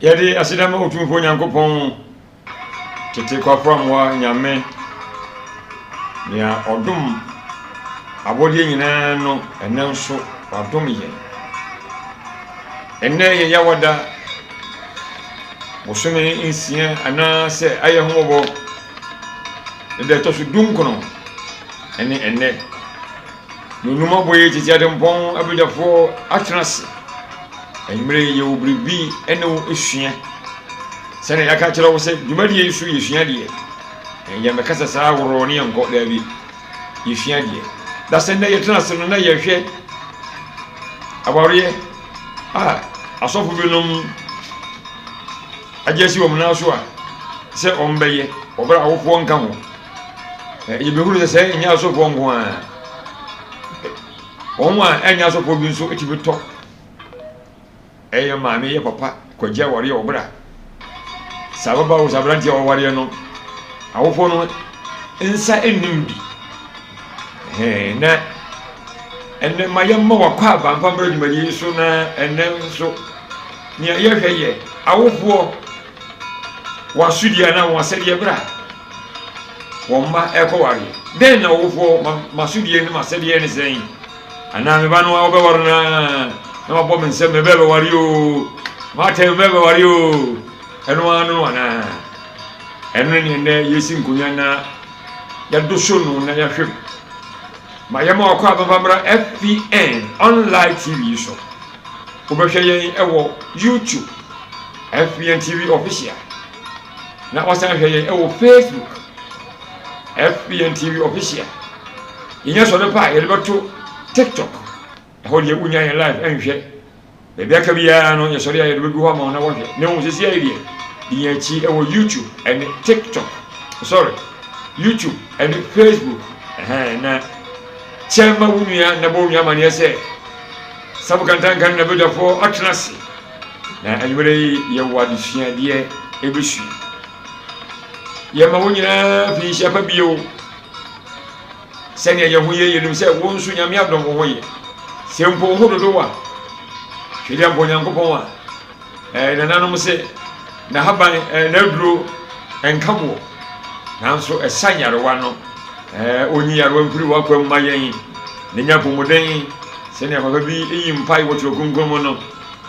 Yadi asidama utumfo Nyankopon tete kwafra mwa nyame nia odum abodi nyina no ene nso wadom ye ene ye yawada bosome insia ana se aye hobo de to su dum kono ene nunuma boye tete adempon abudafo atras emre ye obribi ene wo esua sene yaka kire wo se dwumadi yesu yesua de ye mekasa sa woro ne enko da bi yesua de da sene ye tena sene na ye hwe abawre asofu binom ajesi wo mna so a se ombeye obra awofo nka ho ye behuru se nya asofu nko a onwa enya asofu bi nso etibeto eye maame ye papa kwagya wore obra sababa wo sabranti wo wore no awofo no nsa enimdi na enne mayamma wakwa abampa mbra dwumadi so na enne so nia ye hweye awofo wasudia na wasede bra womma ekoware den na awofo masudie ni masede ni sen ana me ba no obewore na mabo men se me bebe ware o mate bebe ware o eno anu ana eno ni ne yesi nkunya na ya dosonu na ya hwem mayama akwa babamra FPN online TV so obehwe yen ewo YouTube FPN TV official na wasan hwe yen ewo Facebook FPN TV official yinya so ne pa ye beto TikTok holi unya yen live enhwe bebia ka bia no ye sori ya ye bedu ho ma na wo hwe ne wo sisi ya ide yinya chi ewo YouTube and TikTok YouTube and Facebook na chema wunya na bo nya mane se sabukantan kan na bedafo atnase na anywere ye wadi suade ebesu ye ma wunya fi shafa biyo sene ye huye ye nim se wonsu nyame adom ho ye sempo hododo wa hwede ampo Nyankopon a na nanom se na haban na duro enkabo nanso esanyare wa no onyi yarwa mpuri wa kwa mayen ne nyapomoden se ne papa bi eyimpai wotro kunkum no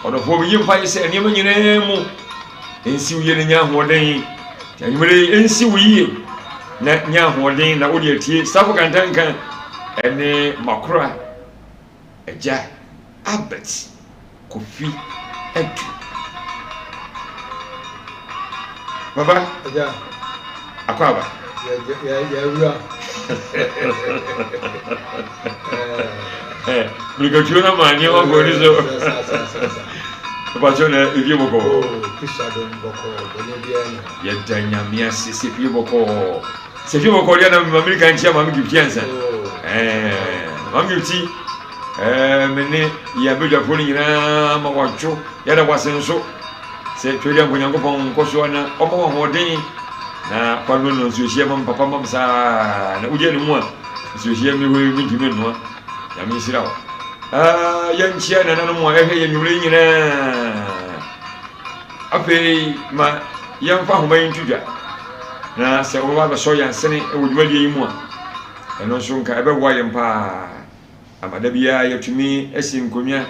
odofo bi yimpai se ne manyina mu ensi uye ne nya hoden yanimere ensi uye na nya hoden na odi atie safu kantankan ene makura eja abet kofi edu baba eja akwaba ya ura Brigadier na mani wa gorizo Pacho na evie boko Kishado boko bonebiana yedanya mia sisi evie boko Sefi boko dia na mamili kanchia mami gifiansa mami uti mene ya beja foni nyina ma wacho ya da wasenso se tweli ambo Nyankopon koso na omo wa hoden na kwano no nsuhia mam papa mam sa na uje ni mu a nsuhia mi ho mi ntimi no ya mi sirawo yanchia na nanu mu ehe ye nyure nyina ape ma yamfa ho bayin tudwa na se wo ba so yansene e wodwadi yi mu a eno so nka ebe wo yempa amada bia yatumi esinkonwa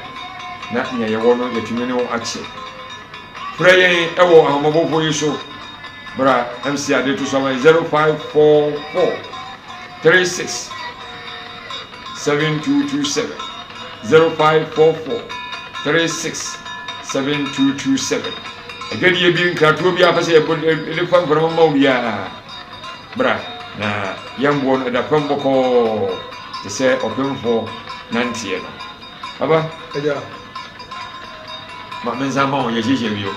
na nya ye wo no yatumi ne wo ache prayer e wo ahomobofo yi so Bra MC ade to so 0544 36 7227 0544 36 7227 agadi ye bi nkratu bi afase e fam fam ma bia bra na yambo no da fam boko te se opemfo nantie no baba eja ma menza ma o ye jeje bio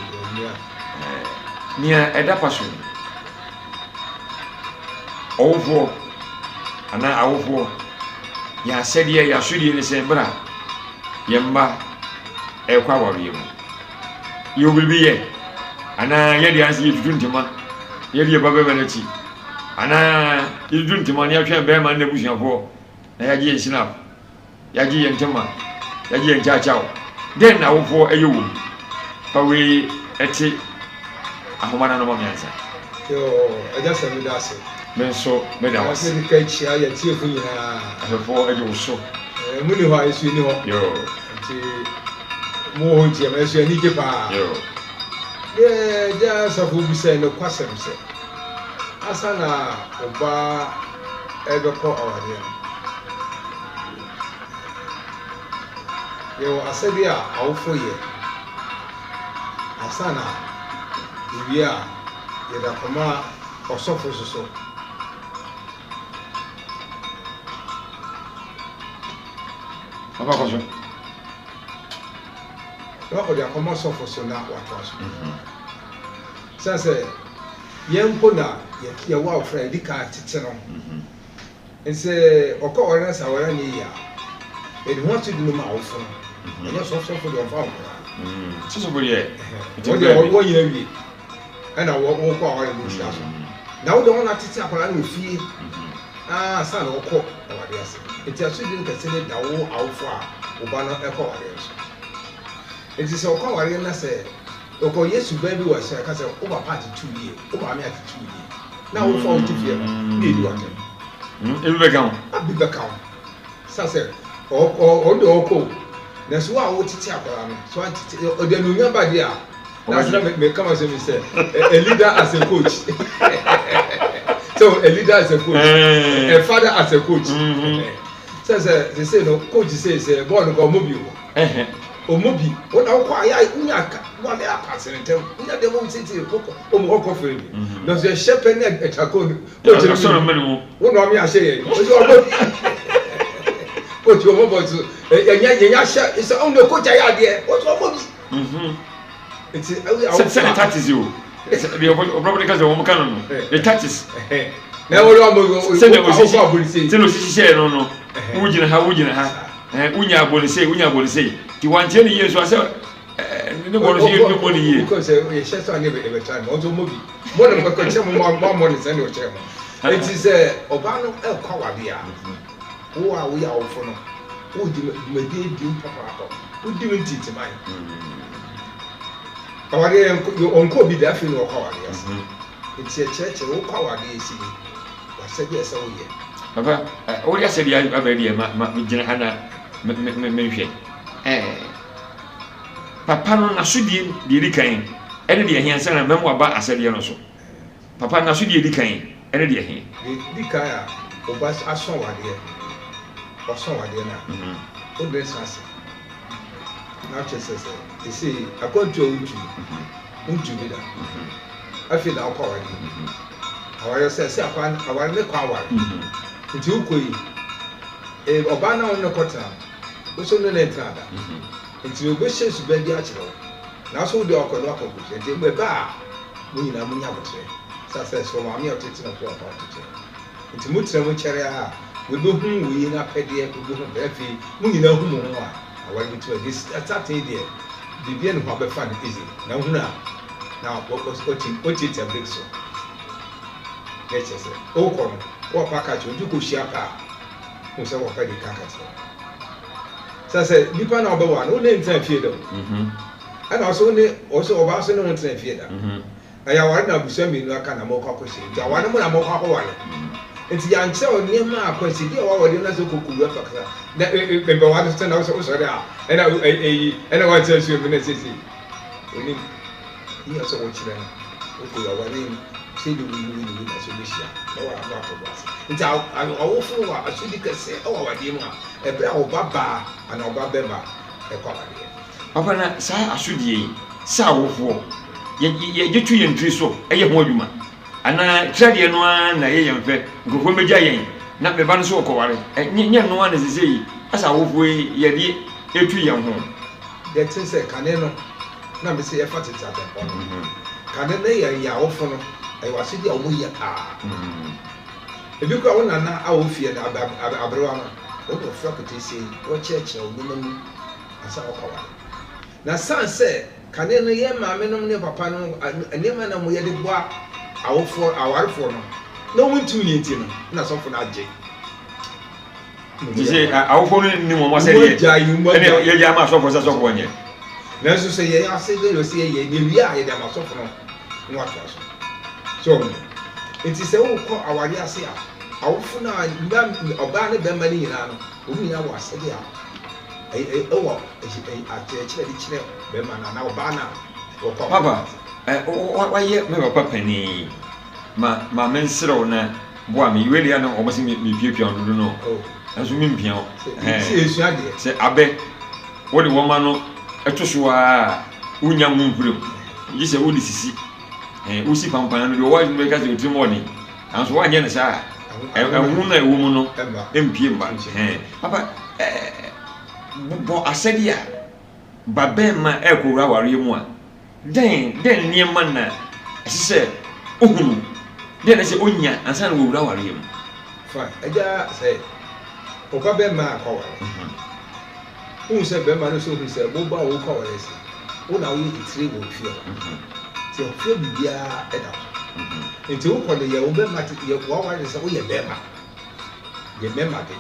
nia eda paso awofo ana awofo ya sede ya sudi ne se bra yemba ekwa wariye mu yo bilbiye ana yedi ansi yiduntima yedi baba benachi ana yiduntima ne atwa be ma na busuafo na yaji ensinap yaji entema yaji enchachao den awofo ayewu pawe eti ahomana no mamiansa yo aja sami da se menso me da was me ka chia ya tie fu nyina ahefo eje wo so muni ho ayesu ni ho yo nti mo ho tie me so ani je pa yo ja safu bi se no kwasem se asana oba ebeko awade yo asabi a awfo ye asana ibia ye da koma osofo soso papa ko so no o da koma osofo so na wato so sase yempo na ye wa fra dika tete no nse okọ ore sa ore ni ya e di want to do ma awfo no enye so for the farm so boliye o de wo yina wi ana wo ko ore bu sia so na wo de wona tete akwara na ofie sa na okọ awade ase eti aso di nka se ne da wo awfo a wo ba no ekọ awade so eti se okọ awade na se okọ Yesu ba bi wa se ka se wo ba part 2 ye wo ba me at 2 ye na wo fa wo tifie no ni di wa tem ebe beka abi beka sa se o de okọ na so a wo tete akwara no so atete o de no nyamba dia na se me come say me say a leader as a coach so a leader as a coach a father as a coach they say no coach say ball go mobi o mobi o na ko aya unya ka wa le apase ntem unya de mo tete o mo ko fere mi no so shepe na etako coach no so no menu wo no mi a shey o so mobi coach o mobi so enya she is on the coach aya de o so mobi it's se tactics you the probably because of can the tactics na wo lo mo se no sisi no wujina ha unya abolise ti wanje ni Yesu ase ne bo no ye mo ni ye because ye she so ane be time o so mobi mo na ko che mo ni se ni o che mo it is oba no e kwa wa bia wo a wo ya wo fo no wo di me di papa wo di me titi mai awade onko bi da fi no kwa wa bia it's a church wo kwa wa bia si wa se bi esa wo ye papa o ya se dia abedi ma gina hana me hwe papa no na sudie de di kan ene de ehia sana mem wa ba asede no so papa na sudie di kan ene de ehia di kan a o ba aso wade na o de sase na chese se they say akonto unju bi da afi da akwa wade aware se akwa aware me kwa aware nti ukoyi oba na won kota o so no na entrada nti obo shesu ba di akiro na so de okodo akoku nti mbe ba mo nyina mo nya botre sase so ma mi otete na kwa otete nti mo tira mo kere a we be hu we na pede ko be hu ba fi mo nyina hu mo ho a aware bi to this start there bibia no ba fa the easy na hu na o ti break so let's say o ko no wa package o duko shia pa o se wa pa di kakati sase nipa na obawa no le ntan fie do ana also ne also oba so ne ntan fie da aya wa na busa mi no aka na mo kwa kwese ja wa na mo na mo kwa kwa wale enti ya nche o ne ma akwese di wa wale na so kokuru afa kasa na be wa na stand also so da ena wa tell you be sisi oni iya so wo chire o ko ya wale say the we na so be shia na wa ba to ba nti awofo wa asudi kase o wa wade mu a ebe a obaba ana obabema e kwa wade papa na sa asudie sa awofo ye getu ye ntri so eye ho adwuma ana trade no na ye yemfe nkofo meja yen na beba no so okoware nye no na sesei asa awofo ye de etu ye ho de tse kane no na be se ye fatita be kane na ye ya awofo no ai wasidi a omo ye pa ebi kwa wona na awofie na abrewa no o do fra kotesi o cheche o nemu asa okoware na sanse kane no ye maame no ne papa no anema na mo ye de boa awofo awarefo no na wontu nyenti no na sofo na age dise awofo no ni mo ma se ye ene ye ja ma sofo sa sofo nye nanso sɛ yɛ ase de lo sɛ yɛ ne wi a yɛ de amasɔfo no no ato aso so nti sɛ wo kɔ awari ase a awofo na ɔbaa ne bɛrima ne nyinaa no omu nyinaa wɔ ase de a ɛwɔ akyerɛkyerɛ de kyerɛ bɛrima na ɔbaa na wɔkɔ papa wayɛ me papa pani ma menserew na boa me weli ana ɔmo se me piapia ndodo no aso me mpia o sɛ abɛ wode wɔma no ɛto so a wonya mu mpurem yi sɛ wode sisi wosi pampana no de wɔwa no bɛka sɛ otirim wɔne anso wanyɛ ne saa ɛhu na ɛwɔ mu no ɛmpie mba papa bɔ asɛde a babɛma ɛkɔwura awareɛ mu a den nneɛma na ɛsɛ sɛ ohunu den na sɛ onya ansa na wɔwura awareɛ mu fine ɛgya sɛ ɔba bɛma akɔware wohu sɛ bɛma no sɛ ohunu sɛ boba a wokɔware sɛ wo na woyɛ titire wɔ fie hɔ nti ɔfie biribiara ɛda so nti wokɔ no yɛ wo bɛma wɔaware sɛ woyɛ bɛma yɛ mɛma de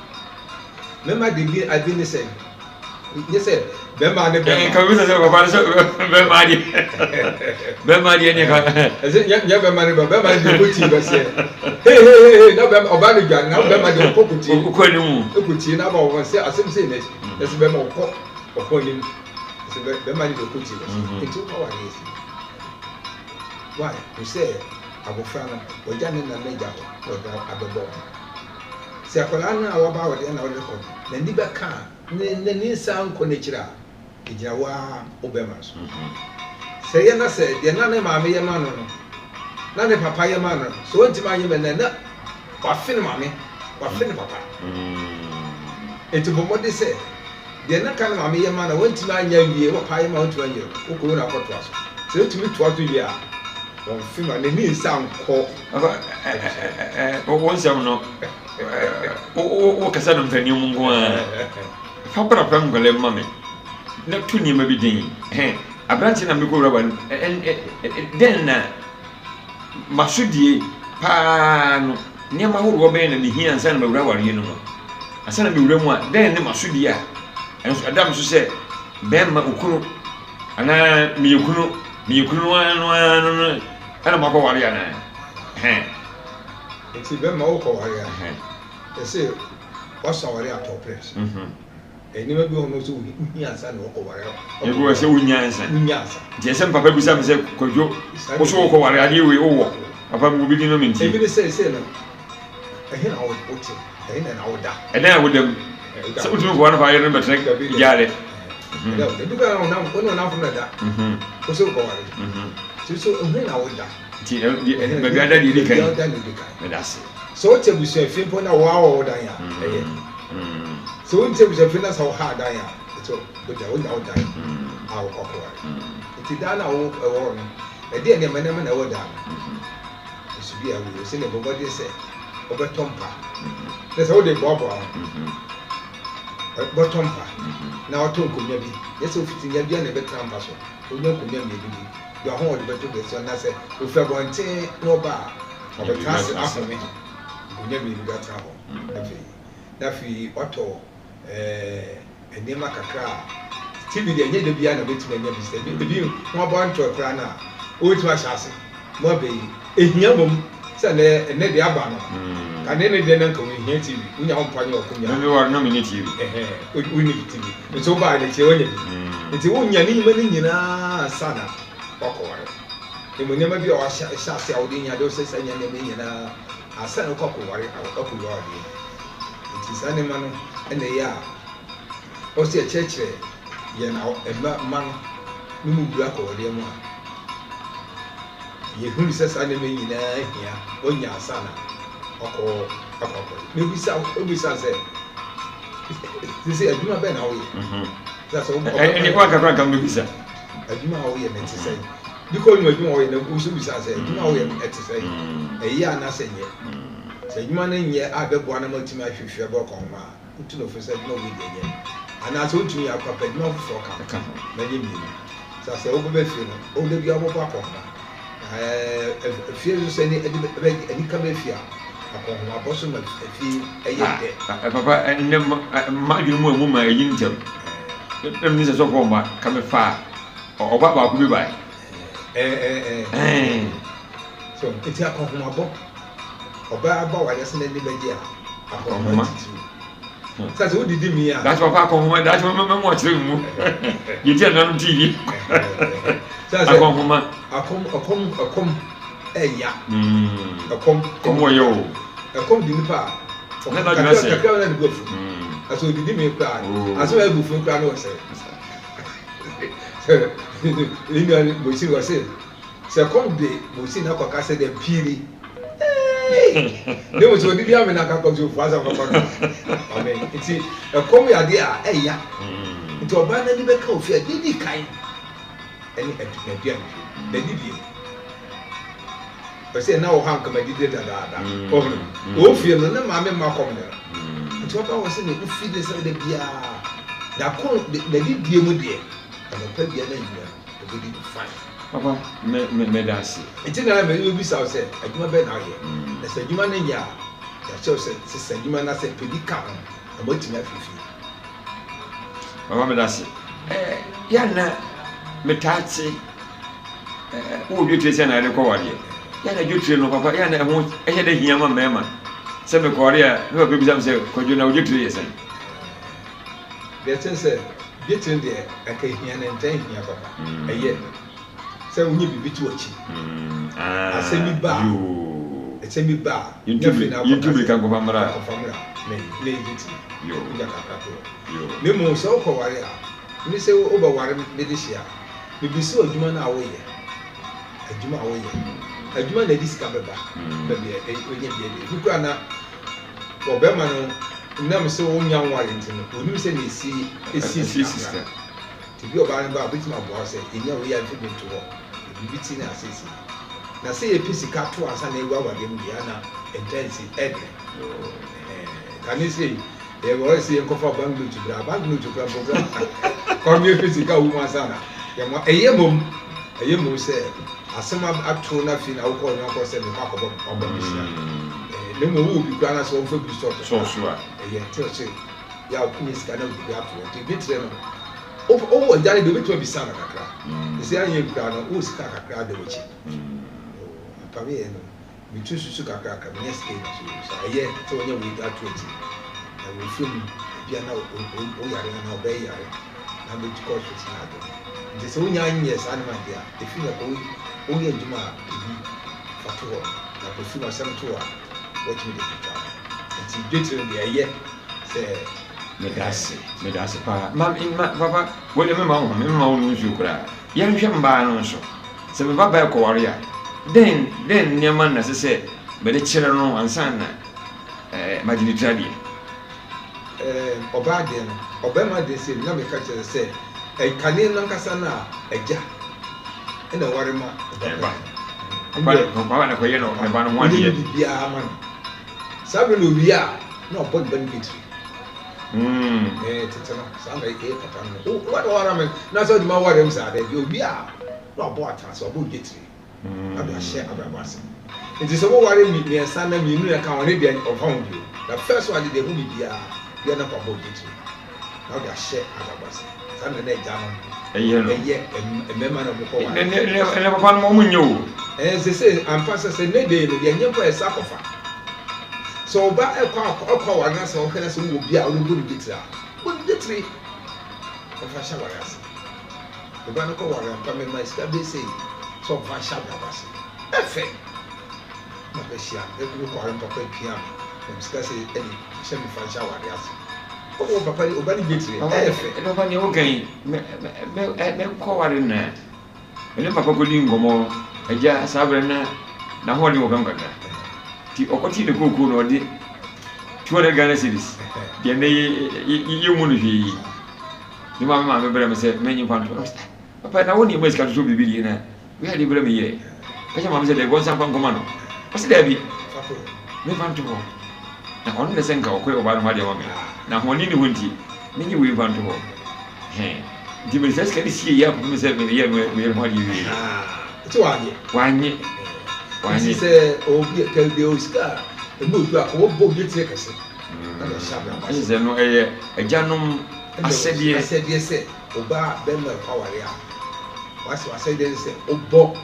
mɛma de bi adi ne sɛ nyɛ sɛ bɛma ne bɛma ka bisa sɛ papa sɛ bɛma de bɛma de ne ka ɛsɛ nyɛ bɛma ne bɛma de ko ti bɛsɛ hey na bɛma ɔba ne dwan na bɛma de ko kuti ko ne mu kuti na ba wɔn sɛ asɛm sɛ ne ɛsɛ bɛma ɔkɔ ne mu ɛsɛ bɛma de ko ti bɛsɛ nti wo wa ne si why you say abofra no ɔgya ne na ne gya hɔ ɔda abɛbɔ sɛ akwadaa no a wɔba wɔde na wɔde kɔ na ndi bɛka ne nsa nkɔ n'akyiri a egyina hɔ a wobɛma so sɛ yɛ na sɛ deɛ na ne maame yɛ ma no no na ne papa yɛ ma no sɛ wɔntumi anyɛ mɛ na wafe ne maame wafe ne papa enti bɔ mmɔde sɛ deɛ na ka ne maame yɛ ma no wɔntumi anyɛ wie wɔpa yɛ ma wɔntumi anyɛ wokɔwo no akɔtoa so sɛ wɔntumi toa so wie a wɔmfe ma ne nsa nkɔ wɔn nsɛm no wo kasa no mpanin mu nko a fa brapra nkwalɛ ma me na to nneɛma bi den aberante na mekɔ wura ba no den na masodie paa no nneɛma ahoroɔ bɛyɛ na mehia ansa na mawura awareɛ no mu ansa na mewura mu a den ne masodie a ɛnso ɛdam so sɛ bɛrima okunu anaa meyɛ kunu no ɛna makɔ ware anaa nti bɛrima wokɔ ware a ɛsɛ wasɔ ware atɔ press ɛnima bi hɔ no sɛ wohia ansa na wɔkɔ ware ɛbi wɔ sɛ wonya ansa nti ɛsɛ mpapa bisa me sɛ kwadwo wo so wokɔ ware adeɛ wei wowɔ papa mu bi di no me nti ebi ne sɛ no ɛhe na wote ɛhe na woda ɛdan a woda mu sɛ wotumi kɔ wa no fa yɛ no bɛtena gyaade ebi bɛ wɔn nam fún ɛda o sɛ wokɔ ware nti so ɛhe na woda nti baabi ada deɛ di kan ɛda se sɛ wote abusuafie mpo na wɔawɔ wo dan a ɛyɛ sɛ wote abusuafie na sɛ woha dan a ɛtɔ wonya wo dan a wokɔkɔ ware nti dan na ɛwɔ no ɛdeɛ nneɛma na ɛwɔ dan no ɛso bi a wei sɛ ne bɔbɔde sɛ wobɛtɔ mpa na sɛ wode boaboa ho bɔtɔ mpa na wɔtɔ nkonnwa bi yɛ sɛ ofiti nya bi a na ɛbɛtena mpa so wonya nkonnwa mmienu bi deɛ ɔho wɔde bɛtɔ bɛsi na sɛ ofiri abɔnten na ɔba a ɔbɛtena ase ahome nkonnwa mmienu bi atena hɔ afei ɔtɔ nneɛma kakra a tv deɛ ɛnyɛ da biara na ɔbɛtumi anya bi sɛ ebi ho abɔ ntɔ koraa no a ɔbɛtumi ahyɛ ase ma ɔbɛyi ehia mmom sɛ ɛnɛ deɛ aba no kane ne deɛ na nka wohia tv wonya ho mpa ne ɔkonya me war no me ne tv woni tv nti wobaa ne kyerɛ wonya bi nti wonya ne nyima ne nyinaa sa na wakɔware ɛmu nneɛma bi a wahyɛ ase a wode nya de wo sɛ sɛ nya nneɛma nyinaa asa na wokɔkɔware akɔwura adeɛ nti saa nneɛma no ɛna ɛyɛ a ɔsɛ ɛkyerɛkyerɛ yɛ na mma no mu wura akɔwareɛ mu a yɛhunu sɛ saa nneɛma nyinaa hia ɔnya asa na ɔkɔ na obisa sɛ sɛ adwuma bɛɛ na woyɛ ɛne kwa kakra ka mbɛbisa adwuma a woyɛ no ɛte sɛ bi kɔ ɔnum adwuma a woyɛ no woso bisa sɛ adwuma a woyɛ no ɛte sɛ ɛyɛ anaasɛ nyɛ sɛ adwuma no nyɛ a bɛboa na matumi ahwehwɛ bɛkɔ ho a wotu no fo sɛ adwuma woyɛ deɛ nyɛ anaasɛ wotumi yɛ akɔpɛ adwuma foforɔ ka na nyɛ mmienu sɛ sɛ wobɛbɛ fie no ɔwda bi abɔbɔ akɔ ho fie so sɛ anika bɛfie a akɔhoma bɔ so ma fie ɛyɛ dɛ papa ɛnɛ ma adwene mu a mu ma ɛyi ntɛm ɛm ne sɛ sɛ kɔ ma ka me fa Oba ba ku bi bai. So enti akohoma bo. Oba ba wa yesi na ni beji a. Akohoma. Says who did me? That's what akohoma. That's what me watch mu. You tell na TV. Says akohoma. Akom eya. Akom komo yo. Akom di nipa. Na na dina say. Kakra na go fu. Aso did me cry. Aso e bu fu cry no say. Indian Mosi was saying, "Sir, come day, Mosi na kwaka said them piri." They was only the amena ka come to father for father. Amen. It's a come here there, ya. It's oba na ni be ka ofia didi kan. Any edua. The didi. But say now how come didi da. Oh, ofia no na ma me ma come there. It's oba was saying you feed this the bia. Da kon the didi mu there. And the baby and the baby fine. Papa, me dance. It's in a very busy house. I do my bed now here. There's a human in ya. The show said, Sister Human, I said, Pedi come. I'm waiting at you. Papa, me dance. Yana, me taxi. Who do you say I recall here? Yana, you train, Papa, Yana, I had a young man. Seven Korea, no baby, I'm saying, could you know you to listen? The ten said, get in there, I came here and thank you, Papa. A year. So we need to be too much. I say me bar. It's a me bar. You do become Famara. Lay it. You got Nemo so for warrior. Me say over warren Medicia. We be so a human away. A human away. A human that discovered back. Maybe a Ukraina or Berman. Never so young Warrington. When you say they see a sister. To be about which my boss said, in your real to work. You beat in assassin. Now say a piece of cat to us and a rubber game, Diana, intensive Edwin. Can you say, they were always saying, Cofa Banglu to grab Banglu to grab. Come here, physical woman, Sana. A yemum said, as some up to nothing, I'll call your person the back of no more be granted so for be so sure. Yeah, tell you, yeah, please cannot be up to be them. Oh, Daddy, the way to be son of a crack. The same crown, who's Kaka crowd the witch. Pavilion, we choose to sugar crack and yes, came to you. So, yeah, we got 20. And we film piano, we obey. I'm going to course with another. This only 9 years, I'm my dear. If you are only a Juma, for 2 hours, I prefer myself 2 hours. What me the picture. It's getting the year. Say, Medasi, Papa, what do you remember? You cry. Young Shamba, so. So, we baba Korea. Then, near man, as I said, but the children and son, Magini Tradi. Obadian, Obama, they say, no, because I said, a Canadian Lancasana, a jack, and a warima. Papa, you know, I want 1 year. Sabe we are no but benefit. Some what ornament? Not so my words are that you'll be out. No bought us or book it. I will share about us. It is a worry me and son and you knew a Canadian of home you. The first one did they will be are not about it. Now they share about us. Sunday down a year, a member of the whole. Never found moment you. As they say, and Pastor said, maybe the young boy sacrifice. So, but a call and answer, okay, that's who will be out of good guitar. Good guitar of a shower. The Banco and coming my stab, they say, so far shall have us. Effect. Mapesia, every quarter papa piano, and scarcely any semi fan shower. Oh, papa, obey guitar. Effect. Nobody okay. Me call in there. And then Papa Golingo more, a jazz sabrina, now what you come back. Okoti the cocoa no di 200 Ghana cedis. Then you want to be. The mamma remember say many pounds. Papa, now when you must come to be in we had the very year. Mamma said there was some command. What's there be? No want to go. Now on the same car, about my woman. Now when you went, many will want to go. Hey, give me just get this year, Mr. Million, we're what you mean. It's 1 year. Why he said, oh, can be Oscar, and move back, what book you take us? I said, no, a janum, I said, yes, Oba, Bemmer Power. wasi wasi de se obo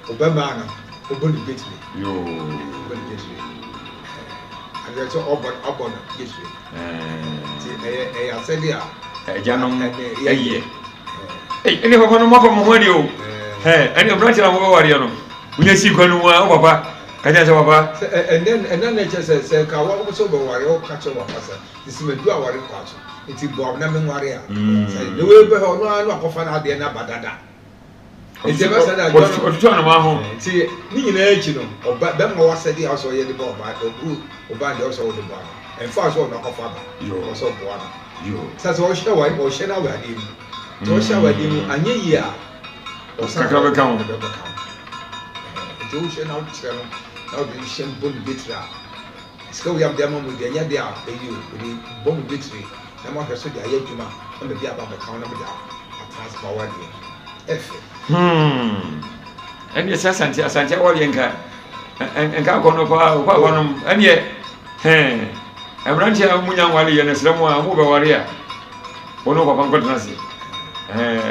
obema no obo ni betri yo obo ni betri and so obo no betri ti asedi a ejanom eye ene papa no mako mo hwani o ene branch na mo wari no unya si kwanu wa papa kaja se papa and then na say ka wa so be wari o ka che papa say this me do awari kwaso iti bo na me wari a say the way be ho no anu akofa na de na badada iti be say na otutu na ma ho ti ni nyina echi no oba be mo wa say dey also ye de bo ba oba de also de bo en fa so na akofa ba yo so bo na yo sasa o hye wari o hye na wa de mu to hye wa de mu anye yi a o kakra be kan to hye na o kire no na o de hye bon betra ska we am de mamu de nya de a eyi o de bon betri na ma hwe so de ayadwuma on de bia ba be kan na me da transfer wa de efe ene asante wali enka kono pa kono ene emranti amunya wali ye nesremu a mo be wari a ono papa nkotena se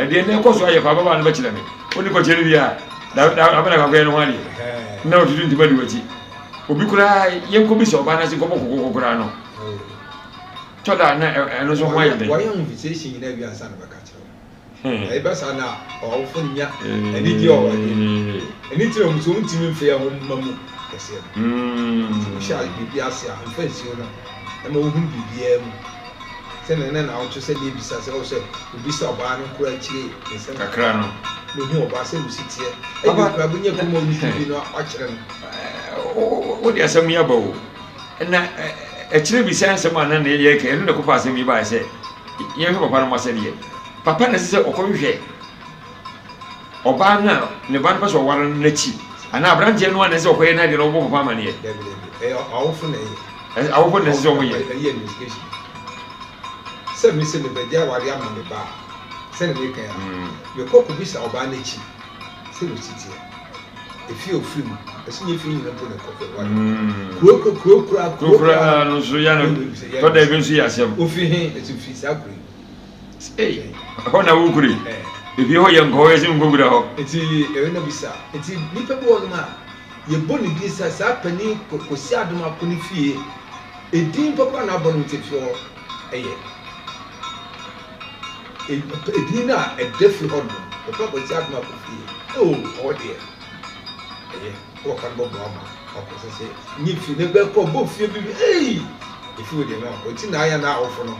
de ne ko so aye papa ba no ba kire me oni ko kire bia da abena ka ko no wali na otutu ntima di wachi obi kura yenko bi so ba na se ko kokokokora no toda na eno so hwa ye de why invitation na bia san ba ka kire e ba sana o fun nya eni di o wali eni ti o muso ntimi mfe ya ho mamu kese sha bibi ase a mfa si no e ma wo hu bibi am se na na o cho se ni bisa se o se obi sa oba no kura kire ese kakra no no hu oba se musi tie e bi kura bunya ko mo bibi no a kire no o de asam ya bawo na kire bi san asam na na ye ke no de ko fa asam yi ba se ye hwe papa no ma se de papa na se okohwe oba na ne ban pa so wara na chi ana abrante no na se okoye na de no bo papa ma ne e awofo na ye awofo na se so mo ye ye investigation se mi se me be dia wari ama me ba se ne me kan ya me ko ku bisa oba na chi se no titi e fi ofim e se ni fi ni na po na ko fe wari kura no so ya no to da bi so ya sem ofi hin e ti fi sa kuri ho na wo kuri ebi ho ye nko ye sim gogura ho eti e na bisa eti nipa bo no ma ye boni bi sa pani ko si adoma ko ni fie edin papa na bonu te fio eye edin na e defi hodo papa ko si adoma ko fie o de eye ko kan bo ama ko se ni fi ne be ko bo fie bi efi wo de ma o ti na ya na ofo no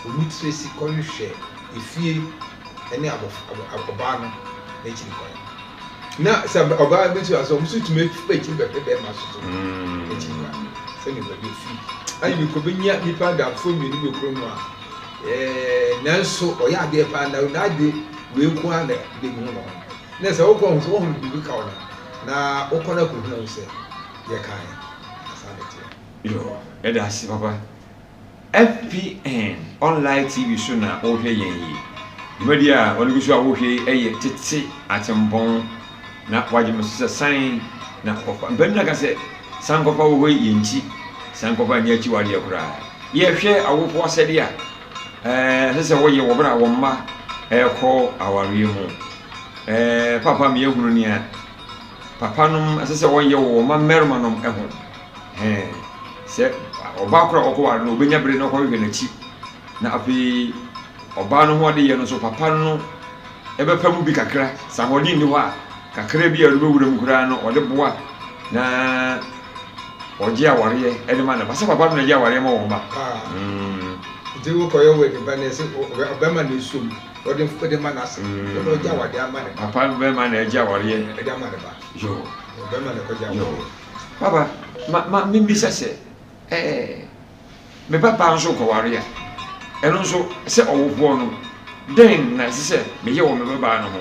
o mi tresi ko hwe efie ene aboba no na chiri ko na se oba bi tu aso musu tu me pe chiri be ma so e chiri wa se ni ba bi fi ayi bi ko bi nya ni pa da fo mi ni be kro no a na so o ya de pa na de we ku ana de mu no na se o ko so ho bi ka ona na o ko na ko na se ye kai asa de ti yo e da si papa FPN online TV show na o hwe yen yi media oni gusu awohwe eye tete atembon na waje mesese san na kofa mbena ka se san kofa wo yenchi san kofa nya chi wade akura ye hwe awofo asede a sese wo ye wo bra wo ma ko aware mu papa me ehunu ni a papa num sese wo ye wo ma merma num eho se oba kura okwa no obenya bre no ko hwe na chi na afi oba no ho de ye no so papa no ebe pamu bi kakra sa hodi ni ho a kakra bi a do bewuram kura no ode boa na oje aware ede ma na basa papa no je aware ma wo ba je wo ko yo we de ba na se obema na sum ode fu de ma na se ode oje aware ama ne papa be ma na je aware ede ama ne ba yo obema na ko je aware papa ma mi sese me papa nso ko ware ya eno nso se owofo no den na se me ye wo me baba no ho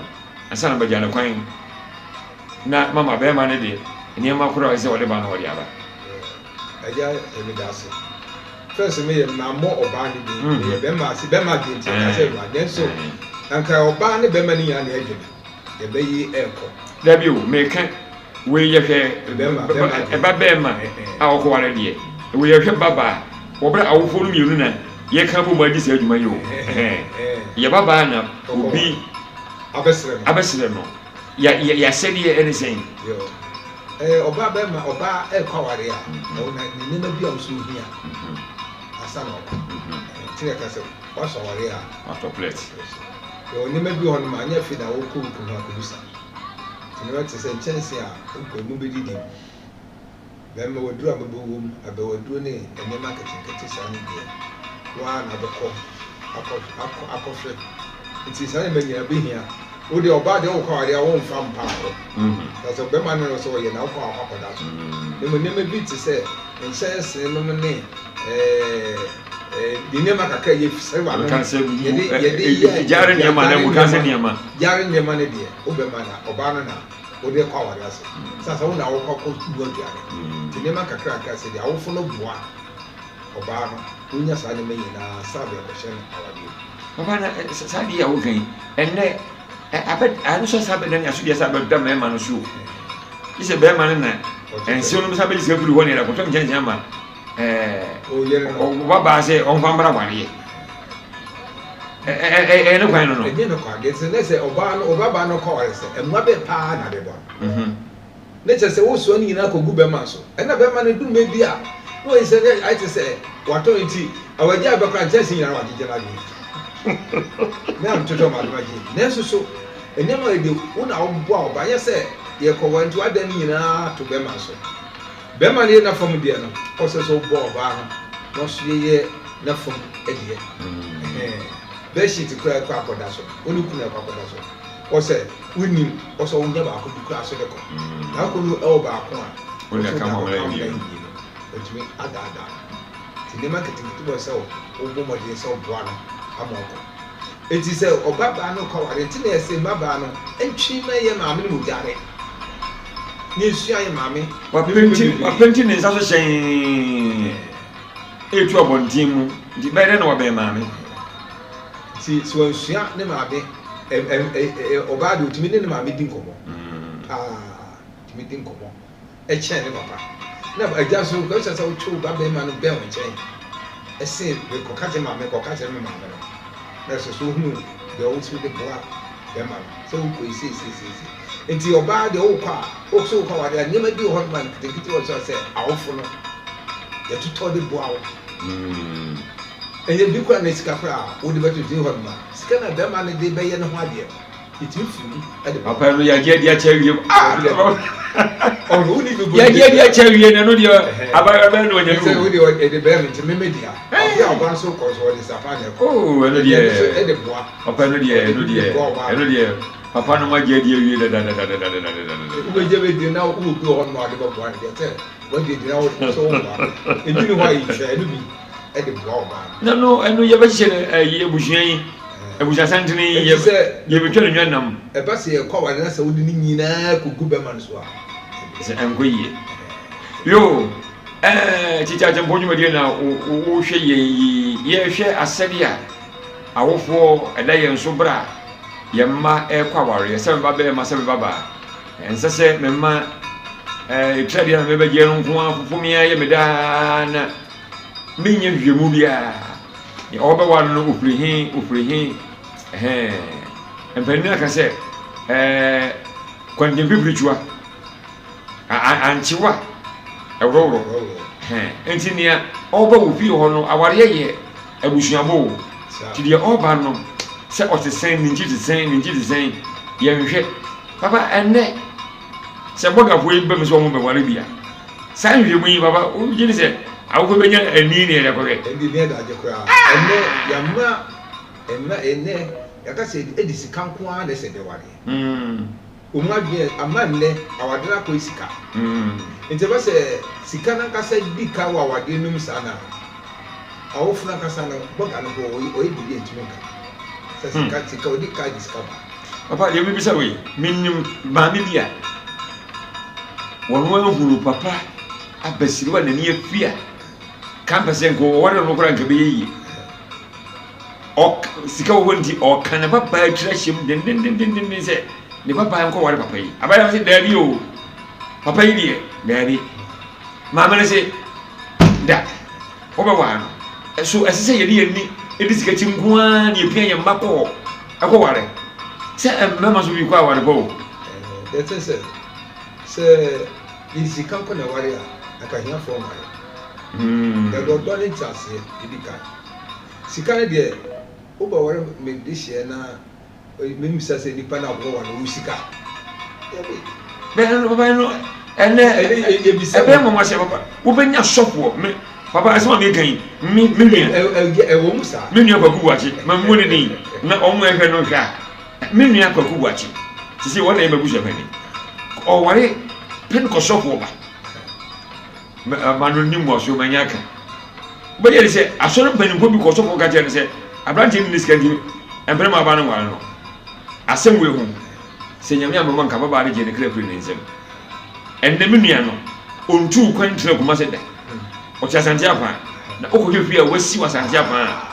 asa na bagia na kwan na mama be ma ne de ni ma kura se wo de ba no wori aba aja e me da se first me ye na mo oba ni de ye be ma se be ma de nti na se ba den so anka oba ne be ma ni ya na edwene ye be yi eko da bi o me kan we ye hwe e ba be ma a wo ko ware de we ye hwe baba wo bra awofo no mienu na ye kan bo madi se adwuma yo ye baba na obi abɛsrɛ no yɛasɛdeɛ ɛne sɛn ɔbaa bɛma ɔbaa ɛkɔ aware a ɛwɔ na ne nneɛma bi a nso ohia asa na ɔkɔ nti yɛ ka sɛ wasɔ aware a watɔ plate yɛwɔ nneɛma bi hɔ no ma anyɛ fi na wɔkɔ oku ho akɔbusa nti nneɛma te sɛ nkyɛnse a nkɔ mu bɛdidi bɛma waduro a bɛbɛwɔ mu abɛwaduro ne nneɛma nketenkete saa no deɛ waa na bɛkɔ akɔhwɛ nti saa nneɛma nyinaa bɛhia wode ɔbaa deɛ wokɔ aware a wɔmfa mpa hɔ sɛ bɛma no sɛ ɔyɛ na wokɔ akɔda so nneɛma bi te sɛ nhyɛnse nom ne de nneɛma kakra yɛfisɛ wa no yɛde gyare nneɛma na mu ka sɛ nneɛma gyare nneɛma no deɛ wobɛma na ɔbaa no na wode kɔ aware ase sɛ wo na wokɔ bu aduane nti nneɛma kakra sɛ deɛ awofo no boa ɔbaa no wonya saa nneɛma nyinaa sa bɛkɔhyɛ no awadeɛ papa na saa deɛ a wokan ɛnnɛ ano sɛ saa bɛda ne asodeɛ sɛ bɛda mmarima no so yi sɛ bɛrima no na nsuo no bisa bɛgye sika firi hɔ ne yɛdakɔtɔ nkyɛnkyɛn ama wabaa sɛ ɔmfa mbra wareɛ ne kwan no ɛnyɛ no kwan deɛ sɛ sɛ ɔbabaa no kɔ ɔre sɛ ɛmmoa bɛ paa na bɛbɔ ne kyerɛ sɛ wosoa no nyinaa kɔgu bɛrima so ɛna bɛrima no dume bi a na ɔyi sɛ ne ayɛ te sɛ watɔ nti awagye a bɛkora nkyɛnse nyinaa wagyegye no adwene ne amtotɔ ma adoma gye nanso so ɛnneɛma ɛde wo na woboa ɔba yɛ sɛ yɛkɔwɔ nti wada no nyinaa to bɛrima so bɛrima no yɛ nafam deɛ no ɔsɛ sɛ woboa ɔbaa no na ɔso yɛyɛ nafam adeɛ bɛhyit koraa ɛkɔ akɔda so wone kuna ɛkɔ akɔda so ɔsɛ wonim ɔsɛ wonya baako bi koraa so dɛkɔ na akɔ no ɛwɔ baako a ɔtumi adaadaa nti nneɛma nketenkete bɔ sɛ wobɔ mmɔden sɛ woboa no ama ɔkɔ enti sɛ ɔbabaa no kɔware nti na yɛsɛ mmabaa no ntwi ma yɛ maame no mu gyare ne nsua yɛ maame wapɛnti ne nsa so hyɛn ɛtu abɔnten mu nti bɛyɛ dɛ na wabɛn maame nti sɛ wansua ne maame ɔbaa de otumi ne ne maame di nkɔmmɔ tumi di nkɔmmɔ ɛkyɛn ne papa na agya so kɔhyɛ sɛ wotwe wo babɛma no bɛn wo nkyɛn ɛsen kɔka kyerɛ maame kɔka kyerɛ me maame no na ɛsɛ so wohunu deɛ wotumi de boa bɛma no sɛ wokɔ ɛsiesie nti ɔbaa deɛ wokɔ a wokɔ wokɔ wade a nneɛma bi wɔ hɔ no ma nketenkete wɔ sɛ awofo no yɛtotɔ de boa wo ɛyɛ bi kora na sika kora a wode bɛto din hɔ no ma sika na bɛma no de bɛyɛ ne ho adeɛ ɛtumi firi ɛde papa no yɛagye adi akyɛ wie mu ɔno wone bi yɛagye adi akyɛ wie no no deɛ abayɛbɛn no ɔnyɛ sɛ wode ɛde bɛrɛ nti memedia ɔde a ɔba nso kɔ so ɔde sapa ne ɛkɔ ɛno deɛ ɛde boa papa no deɛ ɛno deɛ papa no magye adi awie wobɛgye bɛdi na wobɛbi wɔ hɔ no ma ɔde bɛboa no deɛ sɛ wode di na wode so woboa ɛbi ne hɔ a yɛtwa ɛno bi ɛde boa ɔbaa no no ɛno yɛbɛhyehyɛ no abusua yi abusua santene yɛbɛtwa no nwanam ɛba sɛ yɛkɔ wade na sɛ wode ne nyinaa kɔgu bɛma no so a sɛ ɛnkɔ yie yo kyikyakye mpɔ dwumadeɛ na wohwɛ yɛhwɛ asɛdeɛ a awofoɔ ɛda yɛn so berɛ a yɛmma ɛkɔ awareɛ sɛ meba bɛɛma sɛ meba baa ɛnsɛ sɛ memma ɛtiradeɛ na mɛbɛgye no nko a fofomia yɛ medaa na menyɛ hwehwɛmu biaa ɔwɔbɛwa no no ofirihi mpanini aka sɛ kwantempipirikyiwa ankyewa ɛworɔworɔ enti nea ɔwɔba wɔ fie hɔ no awareɛ yɛ abusuabɔ wo nti deɛ ɔba no sɛ ɔte sɛn ne nkyi te sɛn yɛnhwɛ papa ɛnnɛ sɛ bɔgafoɔ yi bɛm sɛ ɔmo bɛware bia saa nhwehwɛmu yi papa wogye ne sɛ awokɔ bɛnya ani ne yɛdɛkɔhwɛ ɛndi ne ɛdagye koraa ɛnnɛ yɛka sɛ ɛdi sika nko ara na ɛsɛ de wareɛ ɔmu adwene ama nnɛ awadeɛ akɔ sika nti ɛbɛ sɛ sika no ankasa di ka wɔ awadeɛ no mu saa na awofo no ankasa no bɔga no hɔ ɔyɛ biribi antumi nka sɛ sika ɔdi ka di sika ba papa deɛ bibisa wei menim maame bi a wɔno ahunu papa abasiriwa n'ani afi a kampa sɛ nko wɔre no kora nka bɛyɛ yie sika wɔ hɔ nti ɔka ne babaa twira hyɛm dendendenden sɛ ne babaa nkɔ ware papa yi abayɛ sɛ daabi o papa yi deɛ daabi maame no sɛ da wobɛwaa no so ɛsɛ sɛ yɛde yɛni ɛde sika kyi nko ara ne yɛpia yɛ mma ɛkɔ ware Say mama so bi kwa ware bo. The thing say is can na ware aka hia for ware. The go don it ase ibika. Sika de oba ware me de share na me misa say nipa na go ware wo sika. Papa no ebe mama se papa wo benya sofo me papa asema me kan me nua wo musa me nua kwaku wachi ma mu ne ni na omo ehwe no hwa me nua kwaku wachi sisi wona e mabuja pani o ware pen ko sofo ba ma no ni mo so manya ka ba ye se asoro pani ko bi ko sofo ka je ne se abrante ni skandi empre ma ba no ware no asem we hu se nyame amama nka baba re je ne krepre ne nsem enne me nua no ontu kwantre kuma se da o cha santi apa na okohwe a wasi wasanti apa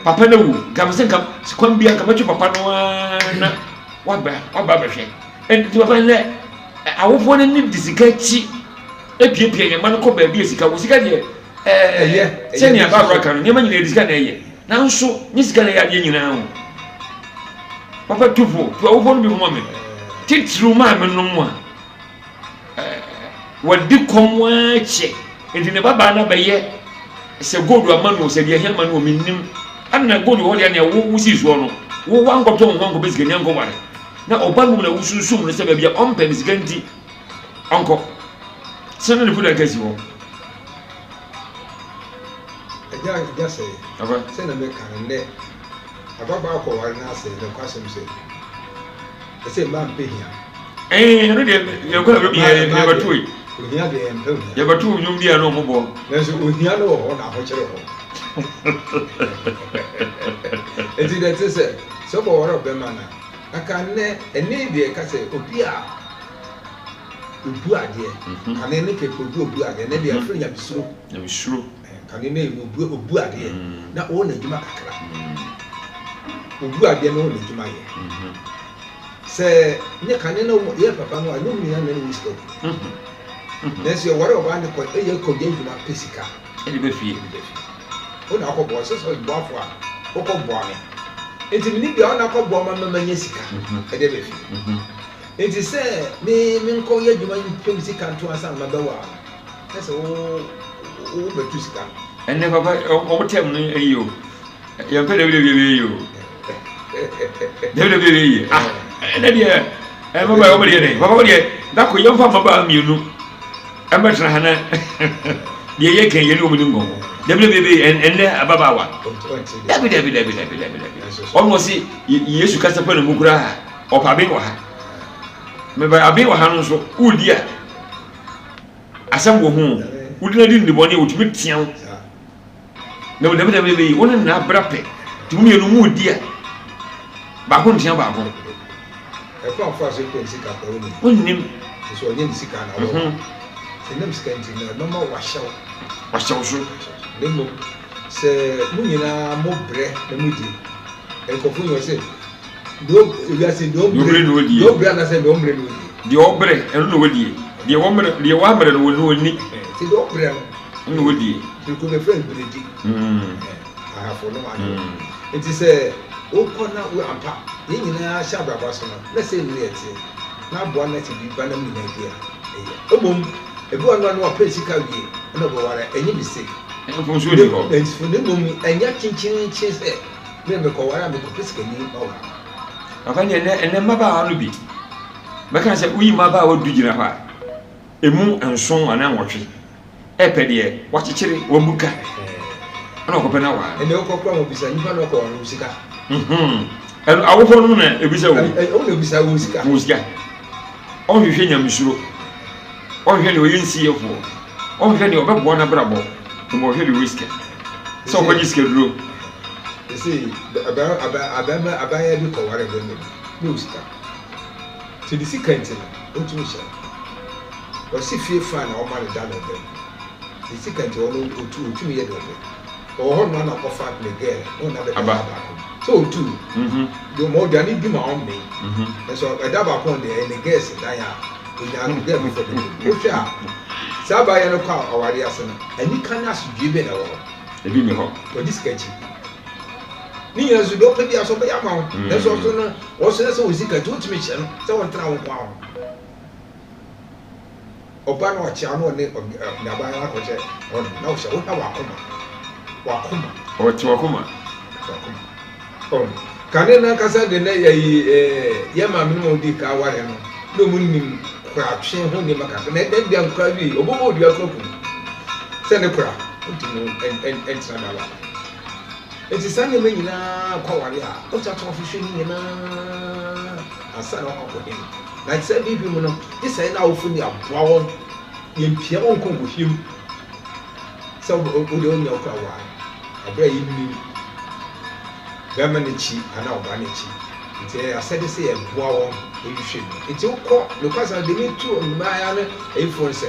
papa na wu gamsen kam kwan bia kam papa no na waba behwe en ti papa ne awofo ne ni disikachi epiepie ne man ko ba bia sika wo sika de seni aba raka no nyama nyina disika na eye na nso ni sika na ya de nyina ho papa tufu to awofo no bi mo me titru ma me no mo wadi komwa che enti ne baba na beye se godu amanu se de hia manu minnim anna godu ho de na wo si so no wo wangoto ho wango besike ni ango ware na obanum na wususum ne se ba bia ompe misiganti anko sene ne fuda gasi ho ja se aba sene me kan ne ababa ko ware na se ne kwasem se ma behia no de ye ko be ye batui ohia de empem ye batu nyum dia no mo bo nanso ohia no ho na ho kire ho enti de tse so bo wara be mana aka ne ene de ka se obi a obu ade ane ne ke obu ade ne de afre nya bisuro kane ne obu ade na o na juma kakra obu ade no na juma ye se ne kane no ye papa no anu mi na ne wisko nesi ware oba ne ko eye ko gen juma pesika ele be fie o na ko bo so bo afo a o ko bo ame enti mi ni bia o na ko bo ma nya sika e de be fie enti se mi nko ye juma pesika nto asa ma ba wa nesi o be tu sika enne papa o tem no eyo ye pe de be yo de ye enne dia baba o be de papa de da ko ye mfa baba mienu ambatra hana de ye kan ye no mu ngo WBB enne ababawa dabi almost yesu kasa pa no mukura opa be wa ha me ba abi wa ha no so udia asam wo hu udina di ndibone otumi tian na WBB wona na brape tumi no mu udia ba ko ntian ba ko e kwa fa so ko sika pa woni so onye sika na wo senem skanti na mama washaw so nemo se munyina mo bre na mudi enkofu yo se do ya se do bre na se do bre no di di obre eno no wodi di wa mre no woni se do bre no wodi ko be friend bre di aha fo no ma enti se o ko na we ampa ye nyina sha braba so no let's say we ete na bo na ti bi ba na mu na dia ebom ebi ono no apesika wie na bo ware enyi mistake enfo so di ho enti ne mum enya chinchin se me ko ware me ko pesika ni ba wa afanye ene maba anu bi meka se uyi maba wa du gina ha emu enson ana nwotwe epede wachichiri wa muka ana ko pena wa ene ko kwa mo bisa nipa no ko ono sika eno awofo no na ebisa wo o na bisa wo sika on hwehwe nyamsuro on hwehwe ne oyensi yefo on hwehwe ne obebo na brabo mo hwehwe ne risk so ko risk duro ese aba ya bi ko ware be no sika ti di sika ntina o tu sha o si fie fa na o ma le da no be di sika ntina o tu mi ye do be o ho no na ko fa le girl no na be ba so o tu do mo da ni di ma on me so e da ba ko de e le girls da ya o ya no girl mo for de o sha sa ba ya no kwa awari asena ani kan asu dwe be na wo ebi mi ho o di sika chi ni ya zu do pe dia so be ya ma ho na so no o so o zika tu timi che no se won tra wo kwa ho oba no chi anu ne na ba ya ko che o na o se o ta wa kuma o ti wa kuma o kane na kasa de na ya ma mi mo di ka ware no no mu nim kwa twe ho ne maka na de dia nkwa bi obo di akroku se ne kura ntino en tsana ba eti sanye me nyina kwa ware a o cha to ofishe ni nyina asa na ko dem na se bi mu no di se na ofu ni aboa won ye mpia won ko him se o de onya kwa wa abra yi ni gama ne chi ana oba ne chi nti asede se ye boa won ehwehwe nti ukọ no kwasa de me tu maya ne efon se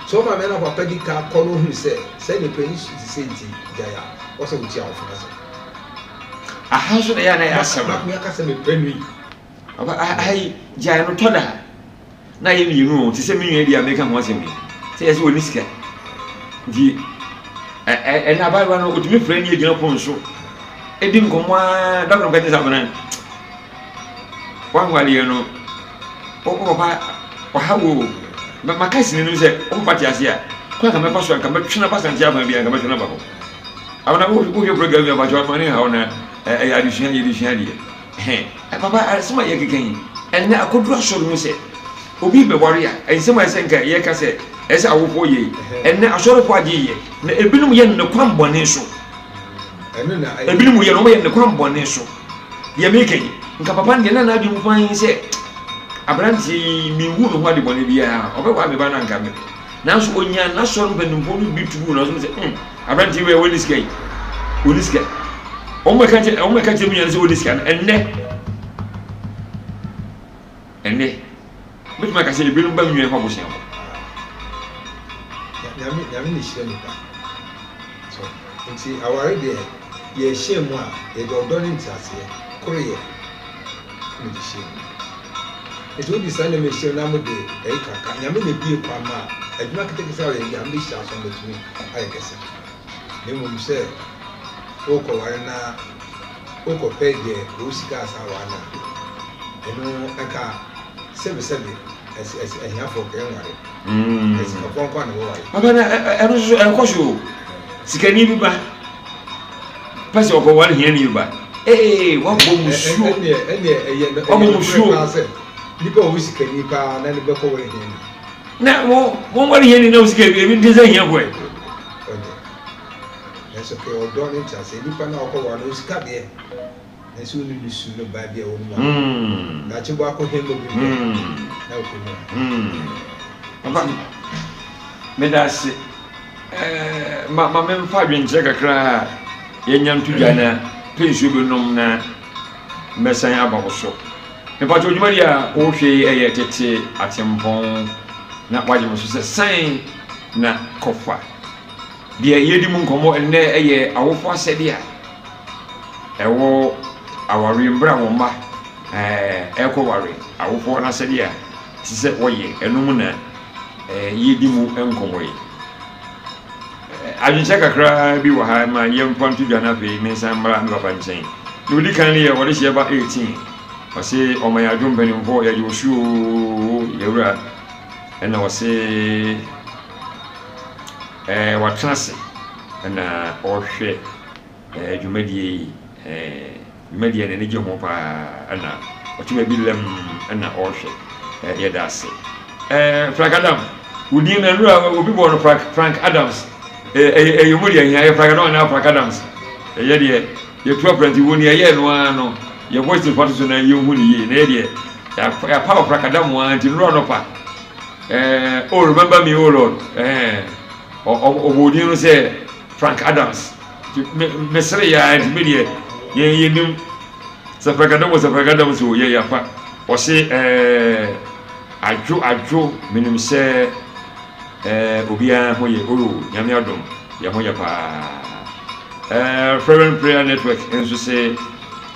so ma me na papa di ka kọ no hu se ne pani se nti jaya o se uti awo funa se aha so ya na ya asema me aka se me pani aba ai jaya no toda na ye mi nu ti se mi nwe dia me ka ho asemi se ye se woni sika di na ba no odimi frɛ ni egina pon so edim komwa da ko ka sabana wangwali no o papa o hawo makasi ni no se o papa ti asia kwa ka me paso ka me twena pasanti aba bia ka me twena ba ko abana wo program ya ba jo mani ha ona ya adishan die papa arsema ye keken enne akodu asoro mu se obi be wari a ensema esenka ye ka se ese awofo ye enne asoro po age ye na ebinum ye ne kwan bone so ebinum ye no ye ne kwan bone so ye meken nka papa ndi na adwum fan se abranti mi wu no ho ade bone bia obekwa me ba na nka me nanso onya na soro benumfo no bitu no so se abranti we woni skai o me kanje mi yan se woni skai enne bit ma ka se ebinum ba nwe ho bosia yami ni shire nipa so nti aware de ye shemu a ye do do ni ntase koro ye ni di shemu eto bi sa na me shemu na mo de kaka yami na bie kwa ma adwuma keteke sa ye yami sha so betumi aye kese ne mo mse o ko ware na o ko pe de o sika sa wa na eno aka sebe ehia for ke nware esi ko kwa na wo ware abana eno so enkoso sikani bi ba pase o ko ware hia ni ba wa bo musu o bo musu nipa o sikani pa na ne be ko ware hia ni na wo ware hia ni na o sikani bi ndi za hia boy eso ke o do ni ta se nipa na o ko ware o sikade eso ni bisu no ba bia o mu na chibo akohembo bi na o ko papa medase ma memfa dwenche kakra yenya ntudwa na pensu bi nom na mesan abawoso me pa to dwuma dia o hwe eye tete atempon na waje mo so se san na kofa dia yedi mu nkomo enne eye awofo asede a ewo awari mbra wo ma eko wari awofo na asede a ti se woye enum na yedi mu nkomo yi ajincha kakra bi wa ha ma yem kwantu dwa na fe me san mbra me papa nchen no di kan ye wori she ba 18 wase o ma ya dwom benimfo ya Joshua yewra ena wase watrase ena ohwe dwumadie dwumadie ne je ho pa ena otuma bi lem ena ohwe yedase Frank Adams wudi na nura obi bo no Frank Adams yomuri ya Frank na Frank Adams ye tu apprenti woni ye no ano ye voice part so na ye hu ni ye na ye ya power Frank Adams wan ti nura no pa oh remember me oh Lord obodi no say Frank Adams mesre ya media ye nim sa Frank Adams so ye ya pa o se adwo minim se obia ho ye nyame adom ye ho ye pa Fervent Prayer Network enso se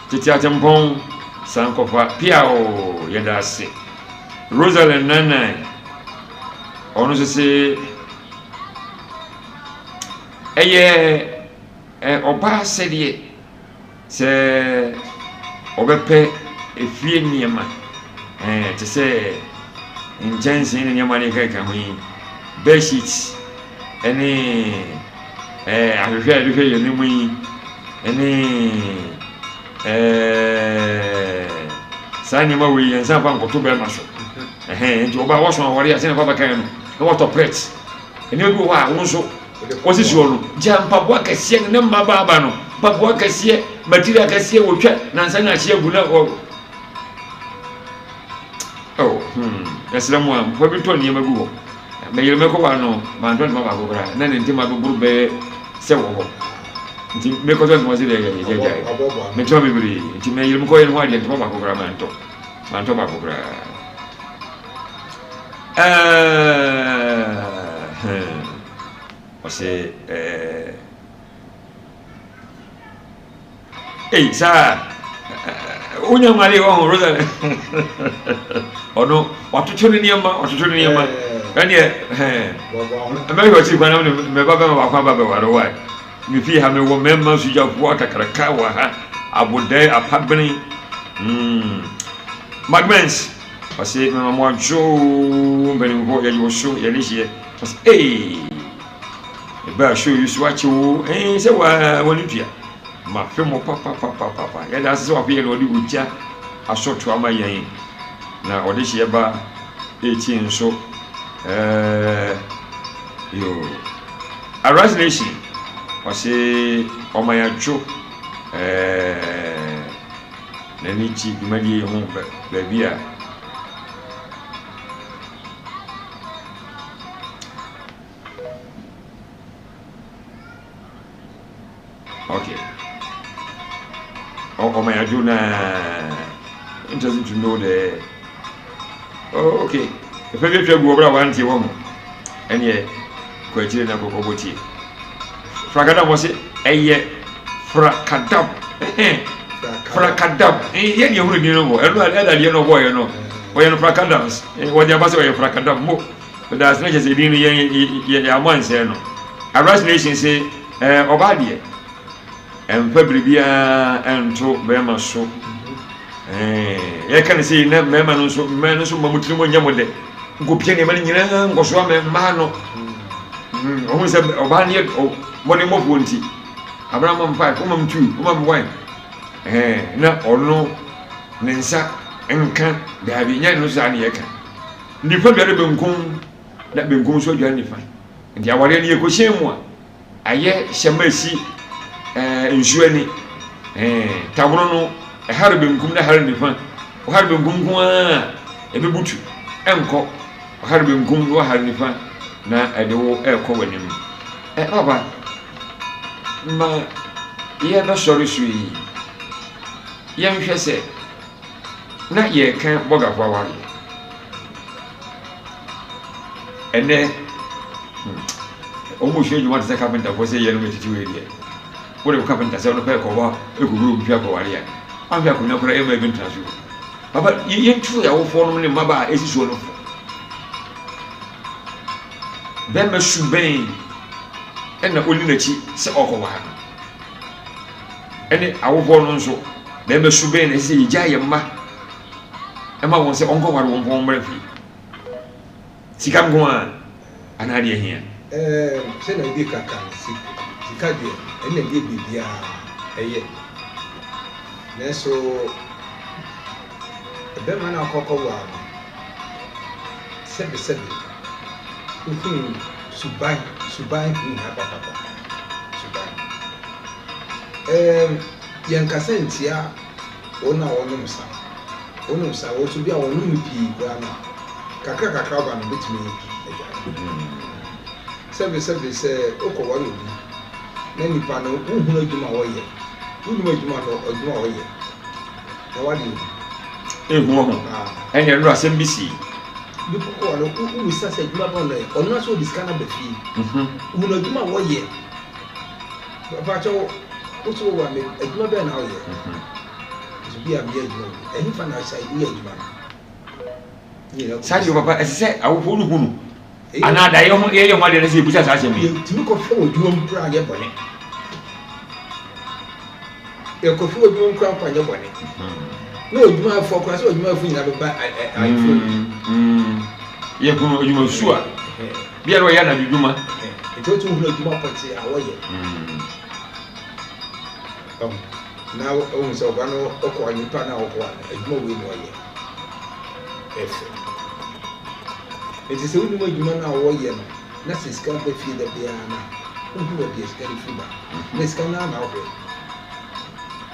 titi atempon sankofa pia o ye da se Rosalind Nana ono se eye oba sedie sɛ ɔbɛpɛ efie nneɛma te sɛ nkyɛnsee ne nneɛma ne kɛkɛ ho yi bed sheets ɛne ahwehwɛ a yɛhwɛ yɛn anim yi ɛne saa nneɛma wɔ yi yɛn nsa fa nkɔto bɛrima so nti ɔba wɔso awɔre a sɛne fa bɛka no na wɔtɔ plate ɛne bi wɔ hɔ a wo nso wɔsisi hɔ no gya mpaboa kɛseɛ ne mma baaba no mpaboa kɛseɛ material kɛseɛ wɔtwa nansa ne ahyɛ agu na ɛsrɛ mu a mfa bi tɔ nneɛma gu hɔ mɛyere mɛkɔ wa no mantɔ ntoma baako koraa na ne ntɛm abɛboro bɛyɛ sɛ wɔ hɔ nti mɛkɔtɔ ntoma sɛ dɛgyae metɔma bebree nti mɛyere mɛkɔ yɛ no ho adeɛ ntoma baako koraa mantɔ baako koraa ɔsɛ saa wonya nwale wɔ ho rosa ɔno watoto ne nneɛma ɛneɛ mɛhwɛ ɔkyiri kwan nam ne mɛba bɛma baako aba bɛware wa me fie ha mewɔ mɛma sogyafoɔ akakraka wɔ ha abodae apabene magmens ɔsɛ mɛmamoadwo mpanimfoɔ yɛyɛwɔ so yɛne hyeɛ ɔsɛ ɛbaa show yi so akye wo sɛ wɔne tua mafe mo papa yɛde ase sɛ wapeyɛ na ɔde ogya asɔto ama yɛn na ɔde hyeɛ ba ɛti nso Arise Nation ɔse ɔma yɛadwo n'ani gye dwumadie ho baabi a okay ɔma yɛadwo na interesting to know the okay ɛfɛ bi atwa gu ɔbra wantie wɔ ho ɛneɛ kɔakyire na kɔkɔbɔtie frakadam wɔ se ɛyɛ frakadam yɛne ɛhunu din no hɔ ɛno ɛdadeɛ no ɔbɔɔyɛ no ɔyɛ no frakadams wɔde aba sɛ ɔyɛ frakadam mo daase na kyɛ sɛ din no yɛ amoansɛe no Arise Nation se ɔbaa deɛ ɛmfa biribiara ɛnto bɛrima so yɛka ne sɛ na mmarima no nso mmaa no nso ma mu tiri mu nyɛ mo dɛ nkɔpia nneɛma no nyinaa nkɔsoa mmaa no ɔhu sɛ ɔbaa no yɛ mmɔde mmɔfoɔ nti abrama mfa womam tu womam wan na ɔno ne nsa nka daabi nyɛ no saa ne yɛka nipa duare benkum na benkum nso aduare nifa nti awareɛ no yɛkɔhyɛn mu a ayɛ hyɛma asi nsuo ani taboro no ɛhare benkum na hare nifa ɔhare benkum ko a ɛbɛbutu ɛnkɔ ɔhare benkum na ɔhare nifa na ɛde wo ɛkɔ w'anim papa ma yɛbɛsɔre so yi yɛnhwɛ sɛ na yɛka bɔgafoɔ aware ɛnɛ ɔmo hwɛ adwuma te sɛ kapentafoɔ sɛ yɛnom ɛtiti wei deɛ wode wo kapenta sɛ wone pɛ kɔwa ɛkɔwuro mhwɛ akɔware a ahwɛ akonnwa koraa ɛma bi ntena so papa yɛnturo yɛwofoɔ nom ne mmaba a ɛsi soɔ no fo bɛma subɛn ɛna ɔni n'akyi sɛ ɔkɔware ɛne awofoɔ no nso bɛma subɛn na ɛsɛ sɛ yɛgya yɛ mma ɛma wɔn sɛ ɔnkɔware wɔn pɔn mmra fie sika nko a anaa deɛ hia sɛ na bi kaka sika deɛ ɛna bi biribiara ɛyɛ nanso bɛma no akɔkɔware no sɛbesɛbe wohunu suban nyinaa papapa suban yɛnkasa ntia wɔn a wɔnom sa wɔso bi a wɔnom pii koraa no kakra ba no bɛtumi adwane sɛbesɛbe sɛ wokɔware obi na nipa no wohunu adwuma a wɔyɛ wonim adwuma a wɔyɛ na wade obi ɛhu ho ɛnyɛ no asɛm bi sii bi kɔkɔ no wowisa sɛ adwuma bɛ ɔnɔ yɛ ɔno na sɛ wode sika no aba fie wohunu adwuma a wɔyɛ pakyɛ woso wowɔ me adwuma bɛɛ na woyɛ nso bi a meyɛ adwuma bi ɛhefa na ahyɛ woyɛ adwuma no saa deɛ papa ɛsɛ sɛ awofoɔ no hu no anaa da yɛyɛ ho adeɛ no sɛ yɛbusa saa asɛm yi yɛtumi kɔhwɛ wɔ adwuma mu koraa yɛ bɔne e ko fu odwuma nkwa kwanye bone no odwuma afọ kwa so odwuma afu nyina beba ayifu ye kuno odwuma su a bia no ya na dwuma eto tu hu odwuma poti a wo ye na o so ba no okọ nipa na okọ adwuma we no ye efe eti se odwuma adwuma na wo ye no na siska be fi da bia na hu do bia siska fi ba na siska na na wo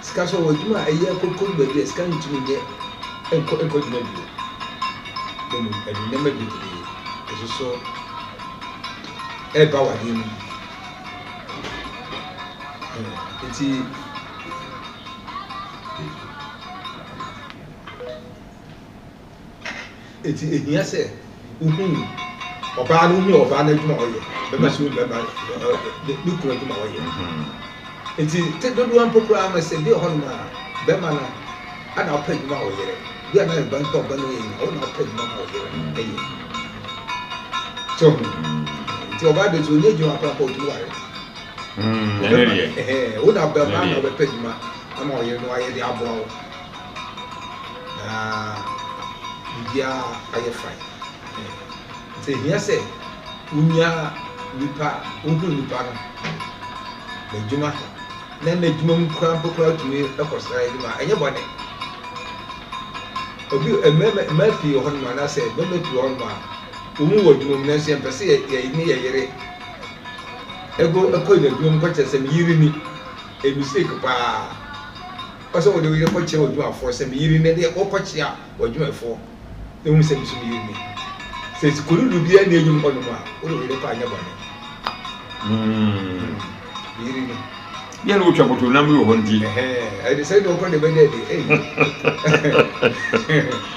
sika so wajuma ayi akokon ba bi sika ntumi nye enko dwuma bi demu adwuma bi bi so e ba wa ni eti ehia se uhun oba no hu oba na dwuma oye be ba so be ba ni kuro dwuma oye eti te dodo ampokura ama se bi ho na be ma na ana opa dwuma oye bi ana ba nto ba no ye na ona opa dwuma oye eyi so ti oba de so nye dwuma pa po tu ware ona be ma na be pa dwuma ama oye no aye de abo bia aye fine te hia se unya nipa ohu nipa no na dwuma na dwuma mkura tumi ekosra yi ma enye bone obi emema pi ho no na se emema pi ho no a omu wo dwuma na se empese ye ni ye yere ego akoye dwuma ko chese mi yiri ni e mistake pa paso wo de yire ko che wo dwuma fo se mi yiri ne de ko che a wo dwuma fo e mu se mi yiri ni se sikuru du bia na enyum ho no ma wo de yire pa anya bone yiri ni bia no twa boto na mu ho ndi I decided to call the bed eh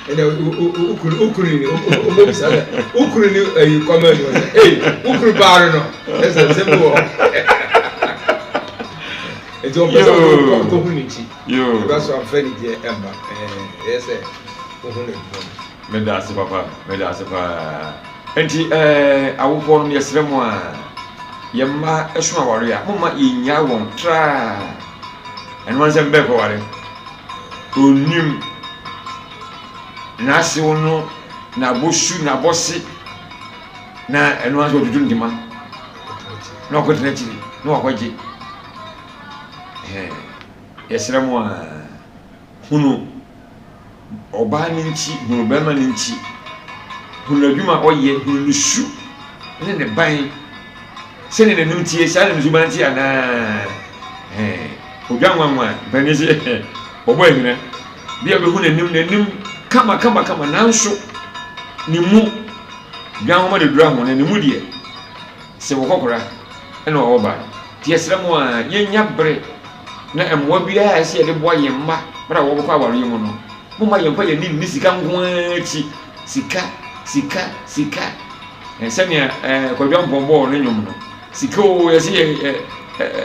ene ukuru ni comment ukuru bar no esa simple ejo pesa ko hunichi yo that's what I'm feeling here emba yes ohun me da se papa enti awofo no yesremo a yemma esu aware a mama yinya won tra eno ansem be ko ware onim na se wono na bosu na bosi na eno anso dudu ndima na ko tenachiri na wakoje yesremo a hunu oba ni nchi hunu be ma ni nchi hunu adwuma oye hunu su ne ban sene ne nutie sale nzubanti ana odwanwanwa banese obo ehina bia be hu nanim kama nanso ni mu dwanwa de dura ho ne mu de se wokokora ena oba tie sremo a yenya bre na emwa bia ase ye de boa yemma bra wo bokwa aware yemu no mumma yempa ye ni sika nkwachi sika ensenia kwadwan bombo ne nyom no siko yesi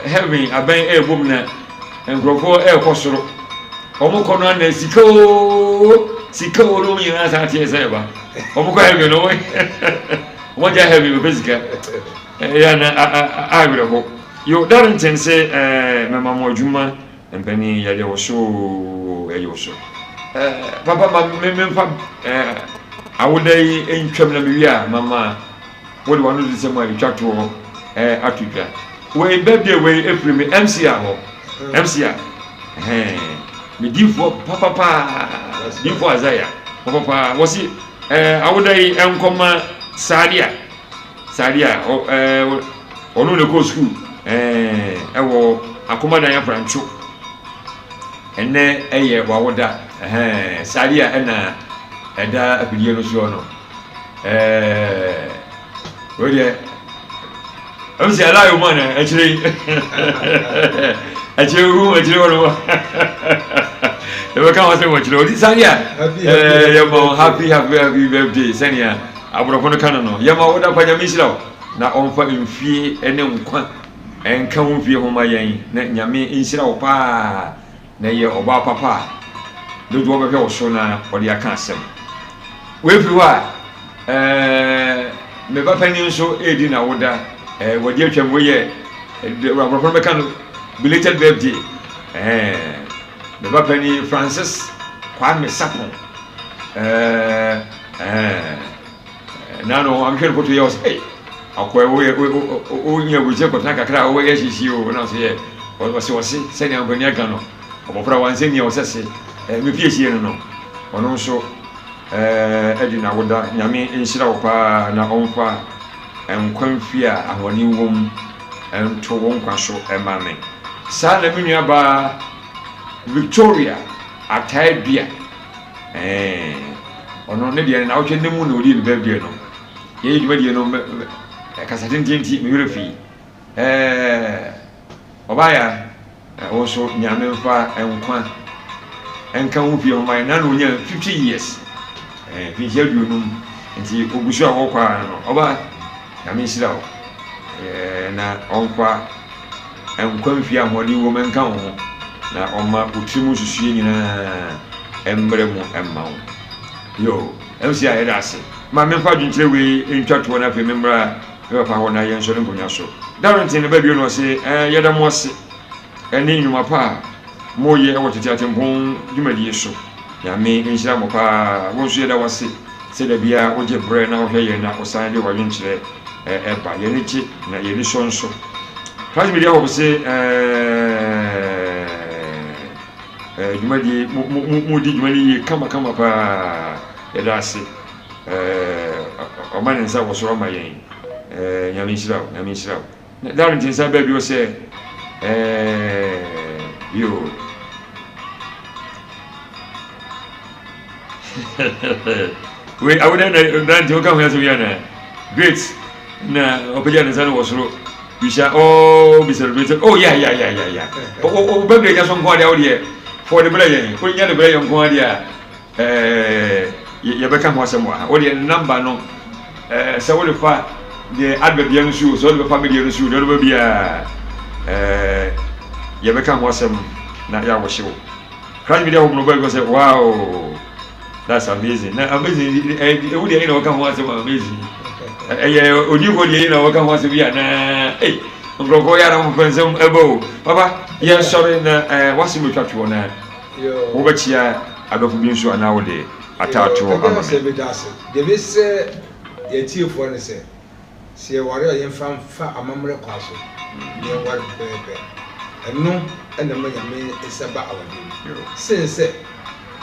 heaven aban ebom na engrofo ekosoro omuko no na siko lo mi na sa tie se ba omuko heaven no mo ja heaven be sika ya na agrofo yo darnten se mama mo adwuma empani ya de wo so papa ma memfa awodai entwam na mewia mama wode wano de se mo atwato atutwa we birthday we April me MCA ho MCA me difo papa difo azaya papa wosi awodai enkoma sadia onu le go school ewo akomadan ya francho ene eye wawoda sadia ena eda abidie no so no we I'm saying I like man actually one we can't say much no this area happy birthday senia abrofo no kana no yema woda panya misira na onfa mfie ene nkwa enka ho mfie ho mayen na nyame insira wo pa na ye oba papa dodo wo be wo so na odi aka asem we fi wa me ba pani so edi na woda wodi atwa moye abrofo no be kana belated birthday me ba pani Francis Kwame Sapon nano am hwere foto ye was akwa o nya buje ko tan kakra o ye hihie o na so ye o se se ni ambani aga no obofra wanse ni o sese me pie hie no ono so edi na woda nyame enhyira wo pa na onfa enkwanfia ahoni wom ento won kwaso emame sa na menua ba Victoria Ataibia ono ne de na wo hwe nemu na odi ne babie no ye dwuma die no kasa tintinti me yure fi obaya wo so nyame mfa enkwa enka wo fi o mai na no nya 50 years fi jedu no nti ogusu a wo kwa no oba nyame hira wo na onkwa enkwa mfi ahodi wo menka wo na oma utrimu susue nyina embre mu emma wo yo emsi a era ase ma memfa dwunkyere we ntwato na fe membra e pa ho na yen so nkonya so darentin ne ba bi no se yeda mo se eni nyuma pa mo ye e wotete atempon dwumadi so ya me enhyira mo pa won so yeda wase se da bia oje bre na wo hye na osan de wadwunkyere ba ye ne chi na ye ni so nso class media ho se dwumadi mo di dwumadi kama pa yeda ase omane nsa wo so ma yen nyame nhyira na darentin sa ba bi o se yo we awuda na nti o ka ho yaso yana great na opeja na sana wo so bisha be celebrated yeah o birthday ya so nko dia o dia for the brother ko nya the brother nko dia ye beka ho asemo a o dia number no se wo le fa the advert bien so the family no so do bia ye beka ho asem na ya wo hyew crowd media ho no go say wow that's amazing na amazing we dey know kan ho asem amazing odi go dey know kan ho asem bia na ngroko ya na mo pensem ebo papa ye sorry na wasi mo twatwo na wo ba chia adofo bi nso ana wo de atato ama se be dase de be se ye tiefo ne se se ware ye fa amamre kwaso ye ware bebe eno ena ma nyame esaba awade sense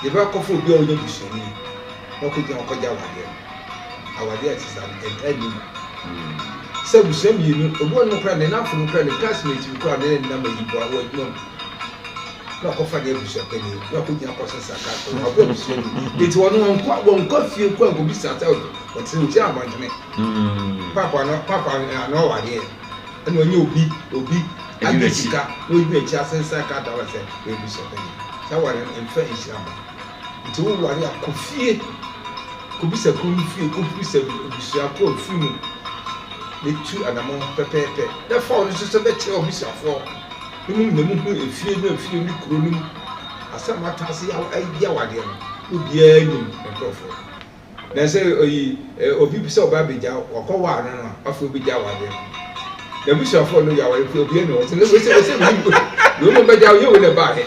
ye ba kofo bi o ye busoni na ko je okoja awade atisa eni se busem yinu obo no kra ne na funu kra ne classmate bi kra ne na ma yibo awo no na ko fa de busaka ni na ko je akosa saka ko obo busoni eti wono won kwa fie kwa go bi sata o ti o ti abantene papa no wade eno onye obi agika no ibi echi asensa ka da wa se e busaka ni sa ware emfa ishama nti wo ware akofie ko bisa ko fie ko bisa busua ko fimu le tu anamon pepepe da fa no so be che obisa fo mu efie ni kuro ni asama tase ya wade no obia ni ekrofo na se obi bisa oba beja okowa no no afo beja wade na bisa fo no ya wade obia no se no mo beja yo we na ba he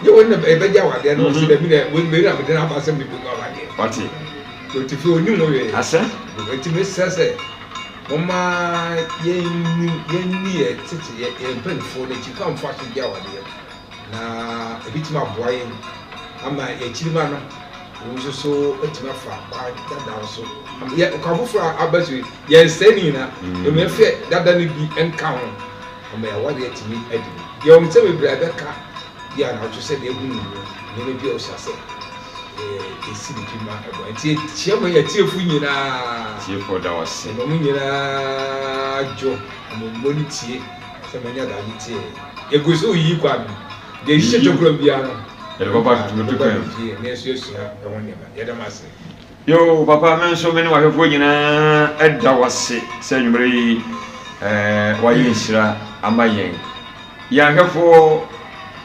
yo we na beja wade no se da bi na we na be na ba se bi ba wade party to ti fi oni mo we asa ti me sese mama yenni e tete ye penfo ne chi kan fa so dia wade na ebitima boyen ama ye chirima no wo so etima fa kwa dada so ye kwafofra abasu ye seni na e me fe dada ne bi enka ho ama ya wade etimi adi ye o mse me bra beka dia na wo se de ehunu ne me bi o sase esi bi ma ebo enti chiamo ye tiefu nyina tiefo da wase no mu nyina jo mo moni tie se manya da ni tie e go so yi kwa mi de hye jokro bia no e papa tu kan ne so esu ha e won nyama ye da mase yo papa men so meni wa hwefo nyina edda wase se nwumre yi wa yi nshira amayen ya hwefo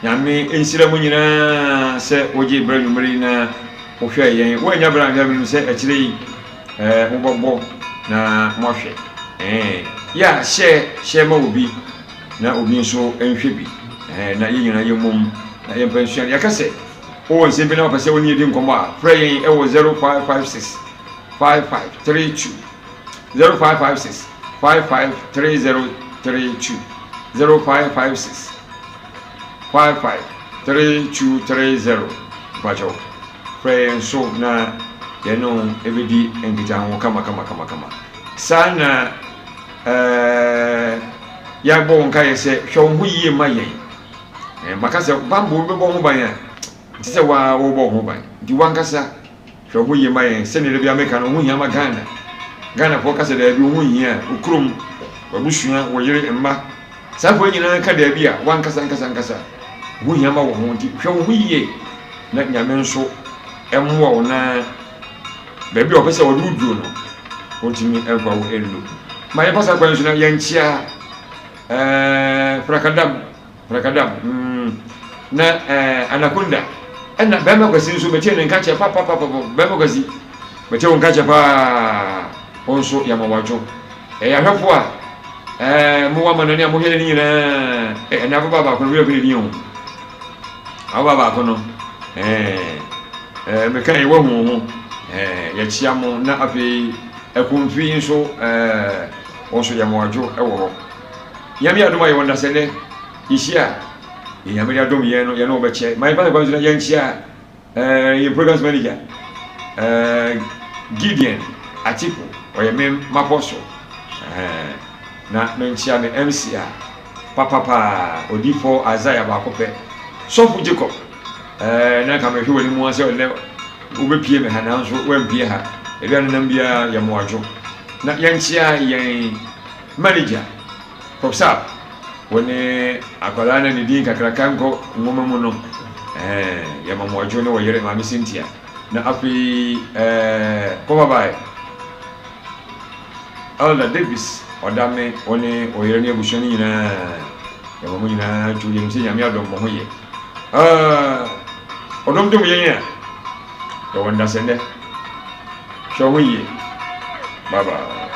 nyame enhyira mu nyina se oje bra nwumre na ohwe yen wo nya bra nwumre se akire yi mobobbo na mohwe ya she ma obi na obi nso enhwe bi na ye nyina ye mum na yɛn pension yɛka sɛ o nsɛm bi na wɔpɛ sɛ wɔn ni yɛdi nkɔmɔ a frɛ yɛn ɛwɔ 0556 5532 0556 553032 0556 553230 mpakyɛw frɛ yɛn so na yɛn no ɛbɛdi nkita ho kama saa na yɛabɔ wo nka yɛ sɛ hwɛ wo ho yie ma yɛn maka sɛ bambo bɛbɔ ho ban a nti sɛ wobɔ ho ban nti wankasa hwɛ wo ho yie ma yɛn sɛdeɛ da bi ameka no ho hia ma Ghanafoɔ ka sɛ daabi wo ho hia a wo kurom wabusua wo yere mma saa foɔ nyinaa ka daabi a wankasa ho hia ma wo ho nti hwɛ wo ho yie na nyame nso ɛmmoa wo na baabi a ɔpɛ sɛ wɔde wo duro no wontumi ɛmfa wo ɛnlo ma yɛpa sa kwan so na yɛnkyia Prakadam na Anaconda ɛna bɛma kwasi nso bɛkyɛ ne nka kyɛ bɛma kwasi bɛkyɛ wo nka kyɛ paa ɔnso yɛmawadwo ahwɛfo a mowɔ amanɔne a mohwɛ ne nyinaa ɛne ababa baako no wɛpɛ ne din ho ababa baako no meka yɛwɔ ho yɛkyia mo na afei akumfi nso ɔnso yɛmawadwo ɛwɔ hɔ yami adom ayɛ wonda sɛ ne yɛhyia yɛnyame adom yɛn no yɛne wɔbɛkyɛ ma yɛpa sɛ kwan so na yɛnkyia yɛ programs manager Gideon Atiku ɔyɛ me mapɔ so na menkyia me MC a papapa odifo Isaiah baako pɛ Sɔfo Jacob na ka mehwɛ wani mu asɛ ɔnɛ wobɛpie me ha nanso wampie ha ebia no nam bia yɛmoadwo na yɛnkyia yɛn manager Popsap wone akwala na ne din kakraka nkɔ nwoma mu no yɛmamoadwo ne wɔyere Maame Cynthia na afei Kobabai Elder Davis ɔdame wone wɔyere ne abusua no nyinaa yɛma mu nyinaa to yɛnim sɛ nyame adɔm mo ho yɛ ɔdɔm dom yɛn a yɛwɔ ndasɛndɛ hwɛ ho yie bye bye